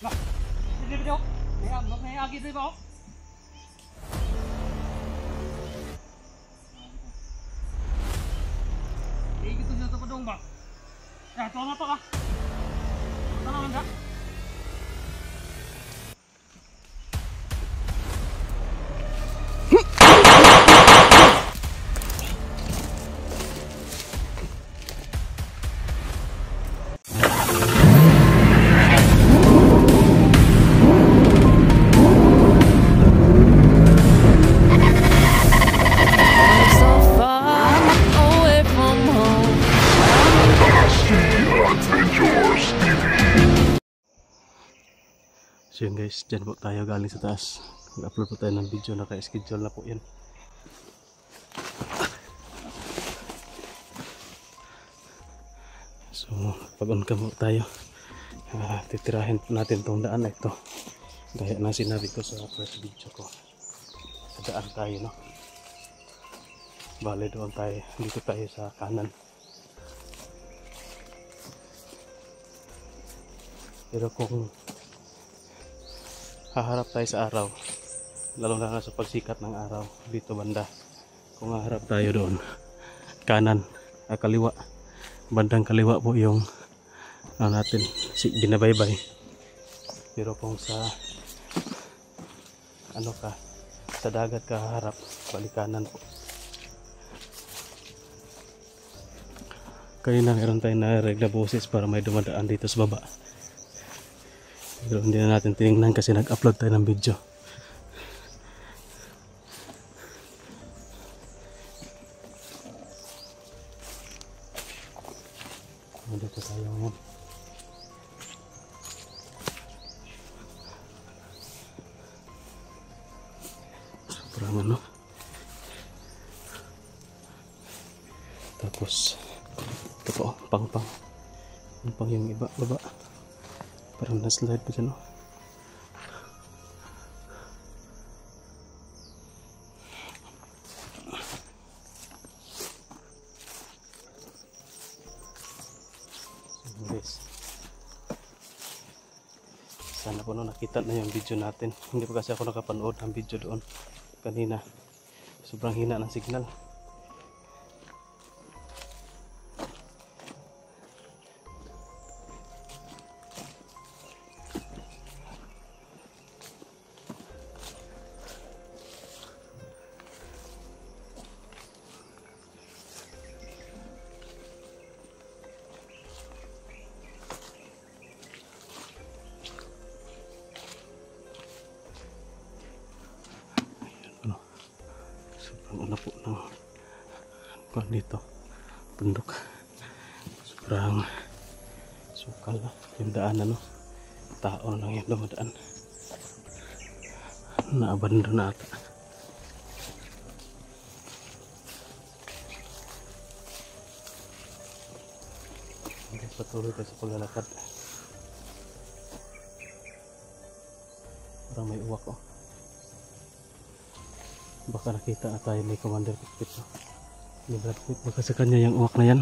Nah, ini video. May agi dito ba? Gitu dito pa dong ba? Ya, ito na to ka. Ito na lang ka. So yun guys, dyan po tayo galing sa taas. Mag-upload po tayo ng video, naka-schedule na po yan. So pag-on cam po tayo, titirahin po natin itong daan na ito. Gaya na sinabi ko sa first video ko, daan tayo, no? Bale doon tayo, dito tayo sa kanan. Pero kung haharap tayo sa araw, lalo na sa pagsikat ng araw dito banda, kung haharap tayo doon kanan, kaliwa, bandang kaliwa po yung natin binabaybay. Pero kung sa sa dagat ka haharap, balik kanan po. Kanina meron tayong narinig na boses para may dumadaan dito sa baba. Pero hindi na natin tinignan kasi nag-upload tayo ng video. Dito tayo ngayon. Sobrang ano. Tapos ito po, pang-pang yung iba, baba. Parang na-slide pa dyan, oh. So, guys, sana po nakita na yung video natin. Hindi pa kasi ako nakapanood ng video doon kanina. Sobrang hina ng signal. Sobrang una po ng kuwan dito, bundok. Sobrang sukal na yung daan, ano, tao lang yung dumadaan, naabando na ata. Guys, patuloy tayo sa paglalakad. Parang may uwak, oh. Baka nakita na tayo ni Commander Cockpit, no? Ni Brad Pitt, baka sa kanya yung uwak na yan.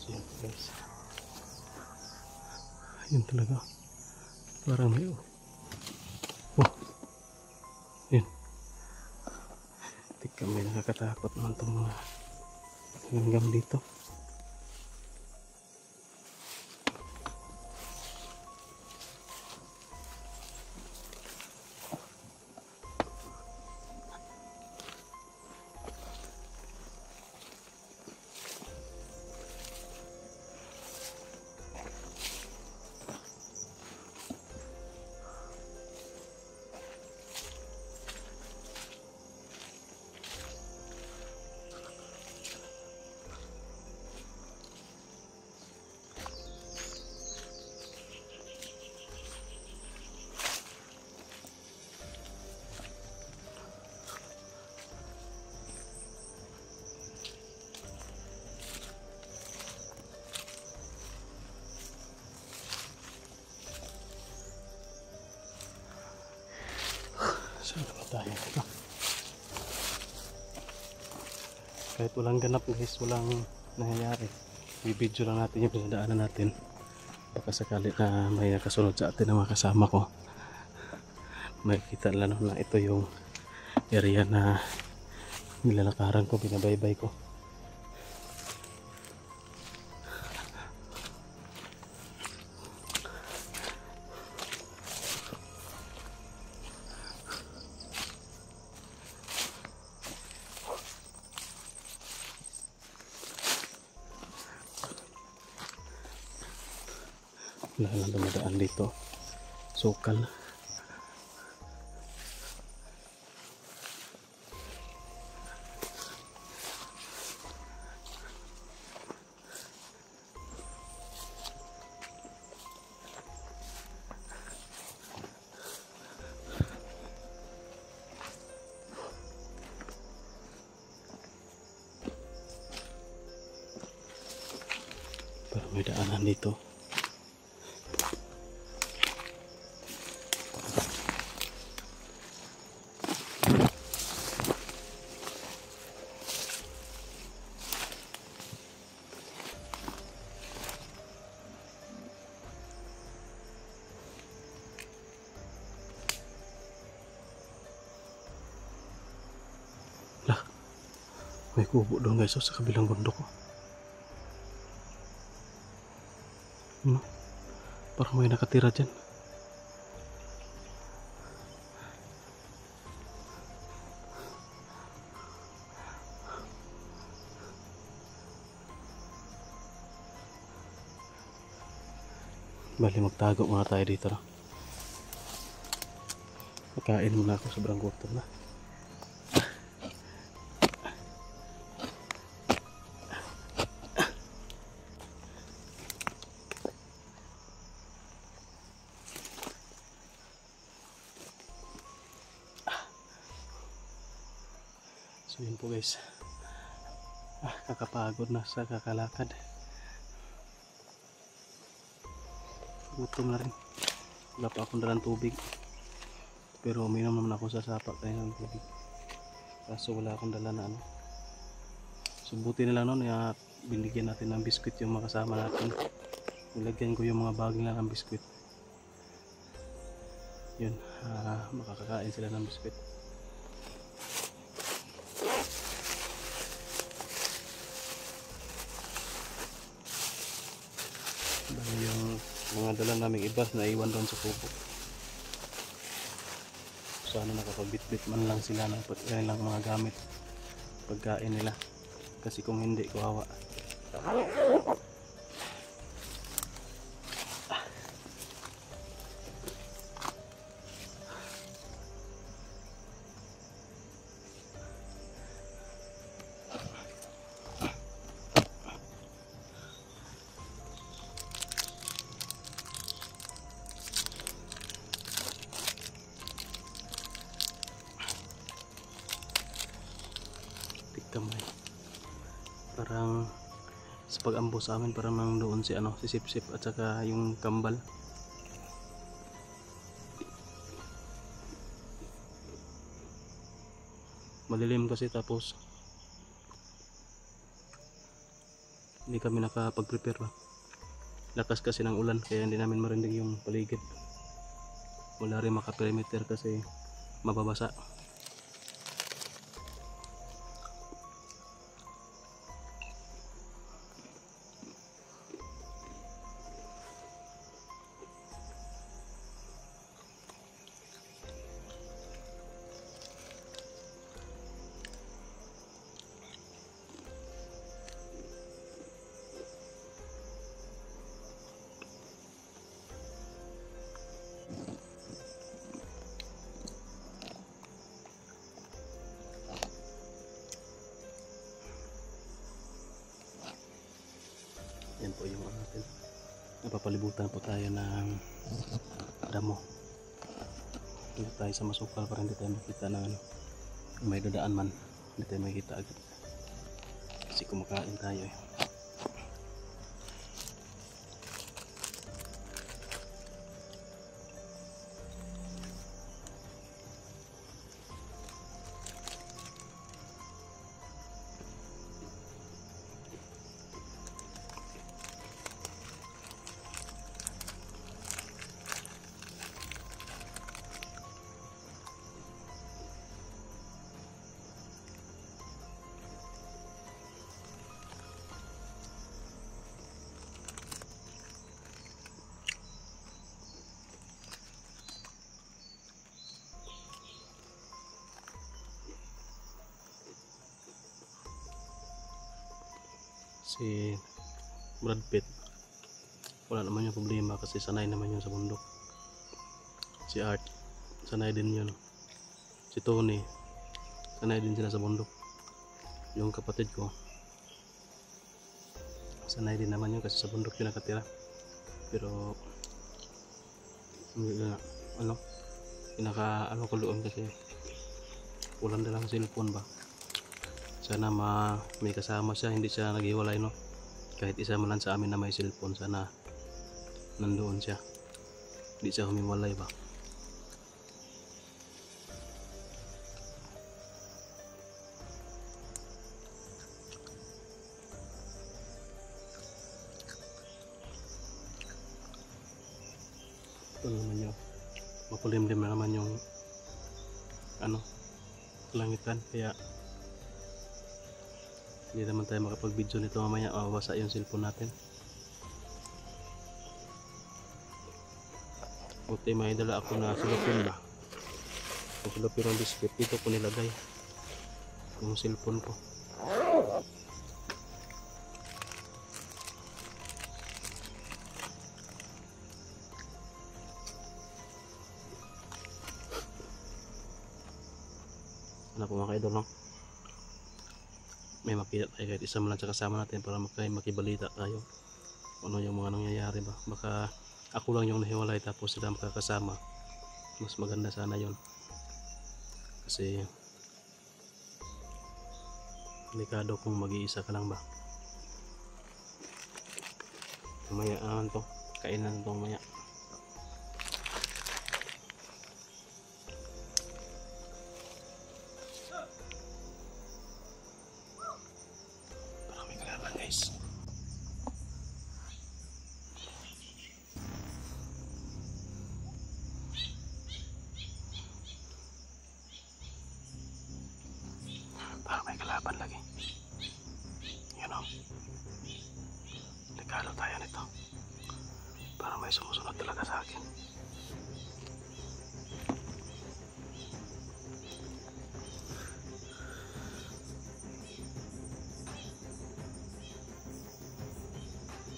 So yun guys, yun talaga, parang may uwak. Wow, yun. Kami nakakatakot naman itong mga hanggang dito. tayo dito. Kahit walang ganap guys, walang nangyayari, i-video lang natin yung pinadaanan natin. Baka sakali na may nakasunod sa atin ng mga kasama ko, makikita lang na ito yung area na nilalakaran ko, binabaybay ko. Wala lang dumadaan dito, sukal. Pero may daanan dito. Lah, may kubo doon guys, sa kabilang bundok ko. Parang may nakatira dyan. Bali magtago muna tayo dito na. Pagkain muna ako, sobrang gutom na. So yun po guys, kakapagod na sa kakalakad, gutom na rin. Wala pa akong dalang tubig, pero uminom naman ako sa sapa kaya ng tubig, kaso wala akong dala na ano. So buti na lang noon, binigyan natin ng biskwit yung mga kasama natin. Nilagyan ko yung mga bag nila ng biskwit. Yun, makakakain sila ng biskwit. Yung mga dala naming iba na iwan doon sa kubo. Sana nakapagbitbit man lang sila ng kanilang mga gamit, pagkain nila, kasi kung hindi, kawawa. Kamay. Parang sa pag-ambo sa amin, parang nang doon si si Sip-Sip at saka yung kambal. Malilim kasi, tapos hindi kami nakapag-prepare ba. Lakas kasi ng ulan kaya hindi namin marinig yung paligid. Wala rin maka-perimeter kasi mababasa. Yan po yung atin. Napapalibutan po tayo ng damo. Dito tayo sa masukal para hindi tayo makita ng may dadaan man. Hindi tayo makita agad. Kasi kumakain tayo eh. si Brad Pitt, wala naman yung problema kasi sanay naman yun sa bundok. Si Art, sanay din yun. Si Tony, sanay din sila sa bundok. Yung kapatid ko, sanay din naman yun kasi sa bundok yun nakatira. Pero pinaka ko doon kasi walang dalang cellphone ba. Sana may kasama siya, hindi siya naghiwalay, no? Kahit isa man lang sa amin na may cellphone, sana nandoon siya, hindi siya humiwalay ba. Ito naman yung makulimlim na naman yung langitan, kaya hindi naman tayo makapag-video nito mamaya, mabasa yung cellphone natin. Buti may dala ako na silopin ba, yung silopin ng biscuit, dito ko nilagay yung cellphone ko. Ano po mga kaidol, no? May makita tayo kahit isa man lang sa kasama natin para makibalita tayo kung ano yung mga nangyayari ba. Baka ako lang yung nahiwalay tapos sila makakasama, mas maganda sana yon, kasi delikado kung mag-iisa ka lang ba. Mamaya to, kainan to mamaya. Guys, parang may kalaban lagi, you know, delikado tayo nito, parang may sumusunod talaga sa akin.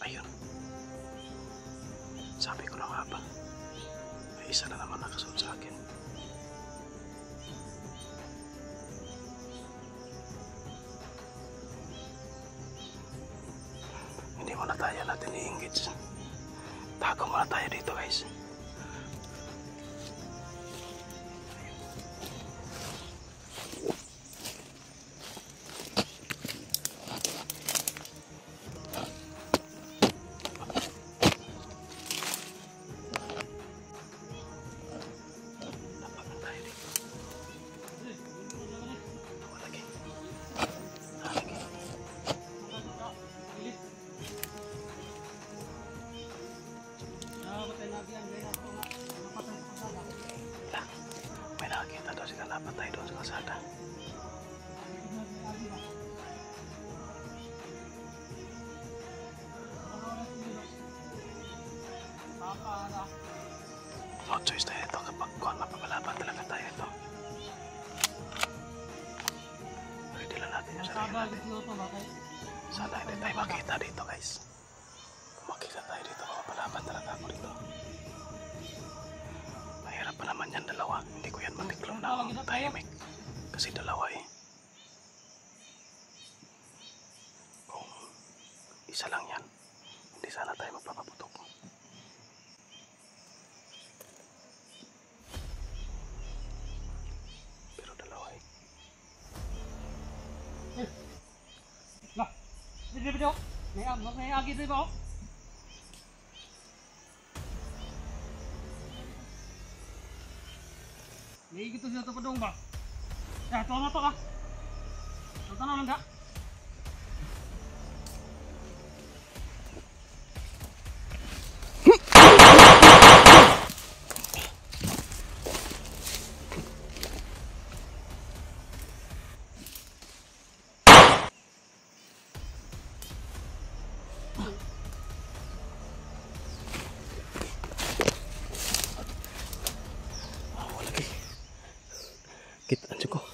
Ayun, sabi ko na nga ba, may isa na naman nakasunod sa akin. Hindi muna tayo natin i-engage, tago muna tayo dito guys. May nakakita daw sila, lapat tayo doon sa kalsada. No choice tayo ito kapag mapapalaban talaga tayo ito. Ready lang natin yung sarili natin. Sana hindi tayo makita dito guys. Kung makita tayo dito, mapapalaban talaga ako dito. Mahirap pa naman yan dalawa. Hindi ko yan matiklop na tahimik. Kasi dalawa eh. Kung isa lang yan, hindi sana tayo magpapaputok. Pero dalawa eh. Lah, ini video. May agi dito ba? May gitu siya to padong ba? Ya, to na to ka. Tanong lang ka. Kita aja kok.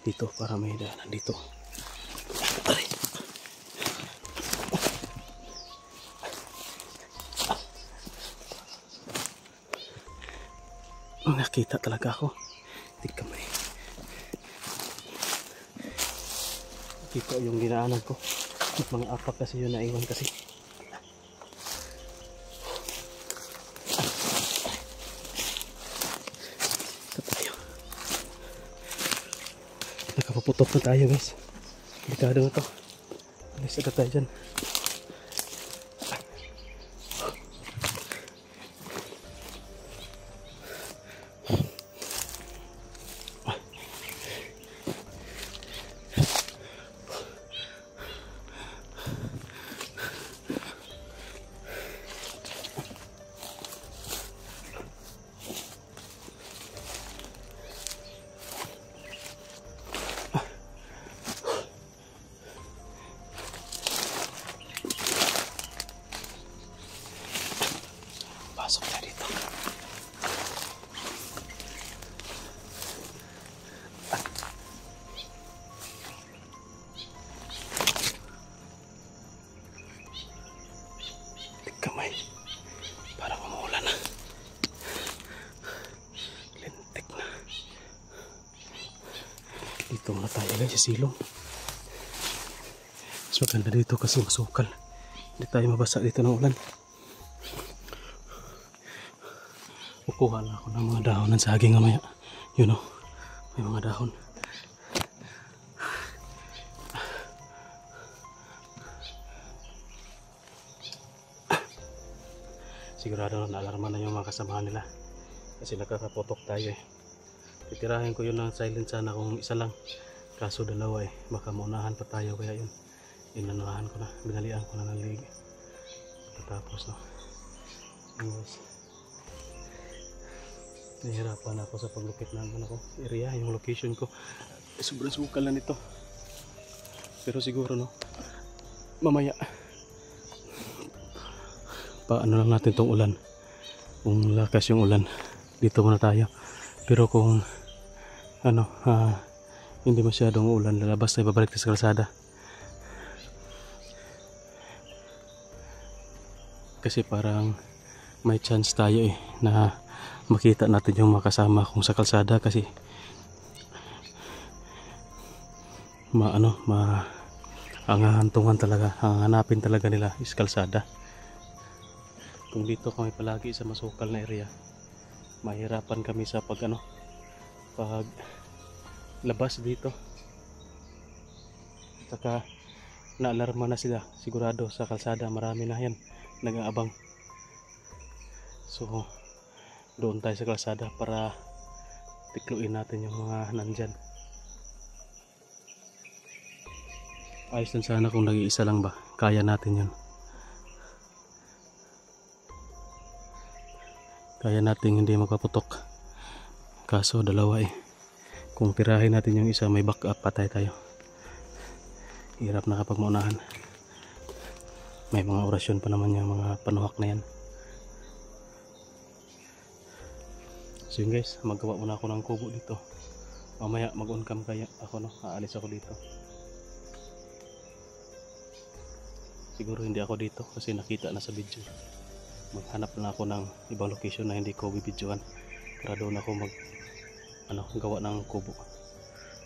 dito para may daanan dito. Aray. Nakita talaga ako. Hindi kamay. Nakita yung dinaanan ko. Mga apak kasi yun naiwan kasi. Ito tayo. Nakapaputok na tayo guys. Delikado na to. Alis agad tayo dyan. Pasok tayo dito. Kamay. Parang umuulan na. Lintik na. Dito muna tayo guys sa silong. Mas maganda dito kasi masukal. Hindi tayo mabasa dito ng ulan. Kukuha na ako ng mga dahon ng saging mamaya. Yun o, may mga dahon. Sigurado na alarman na yung mga kasamahan nila. Kasi nakakapotok tayo eh. Titirahin ko yun ng silent sana kung isa lang. Kaso dalawa eh. Baka maunahan pa tayo kaya yun. Inanunahan ko na. Binalian ko na ng lig. Tapos no. Anyways. Nahihirapan ako sa paglukit ng area, yung location ko. Sobrang sukal na nito. Pero siguro no, mamaya paano lang natin tong ulan. Kung lakas yung ulan, dito muna tayo. Pero kung hindi masyadong ulan, lalabas tayo, babalik tayo sa kalsada. Kasi parang may chance tayo eh na makita natin yung makasama kung sa kalsada kasi ang hahantungan talaga, ang hanapin talaga nila is kalsada. Kung dito kami palagi sa masukal na area, mahirapan kami sa pag labas dito. Saka naalarma na sila, sigurado sa kalsada marami na yan nag-aabang. So doon tayo sa kalsada para tikluin natin yung mga nandyan. Ayos lang sana kung nag-iisa lang ba, kaya natin yun. Kaya natin hindi magpaputok. Kaso dalawa eh. Kung tirahin natin yung isa, may backup, patay tayo. Hirap na kapag maunahan. May mga orasyon pa naman yung mga panuhak na yan. So yun guys, maggawa muna ako ng kubo dito. Mamaya mag-on cam kaya ako aalis ako dito. Siguro hindi ako dito kasi nakita na sa video. Maghanap na ako ng ibang location na hindi ko bibidyoan para doon ako gawa ng kubo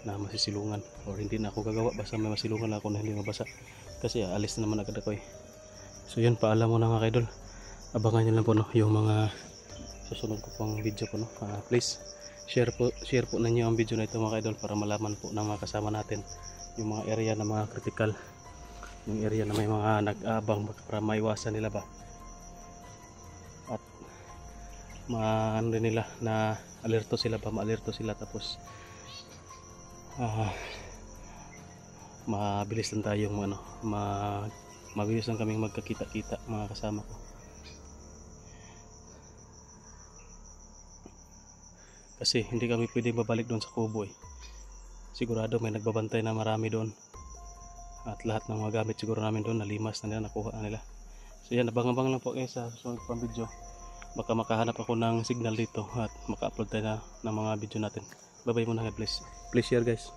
na masisilungan, or hindi na ako gagawa basta may masilungan ako na hindi mabasa kasi alis na naman agad ako eh. So yun, paalam mo na mga kaidol. Abangan nyo lang po yung mga susunod ko pang video po please share po ninyo ang video na ito mga kaidol para malaman po ng mga kasama natin yung mga area na mga critical, yung area na may mga nag-aabang para maiwasan nila ba at nila na alerto sila tapos mabilis lang tayong mabilis lang kaming magkakita-kita mga kasama ko. Kasi hindi kami pwedeng babalik doon sa kubo eh. Sigurado may nagbabantay na marami doon. At lahat ng mga gamit siguro namin doon nalimas na nila, nakuha na nila. So yan, abang-abang lang po guys sa susunod pang video. Baka makahanap ako ng signal dito at maka-upload tayo ng mga video natin. Bye bye muna, God bless. Please share guys.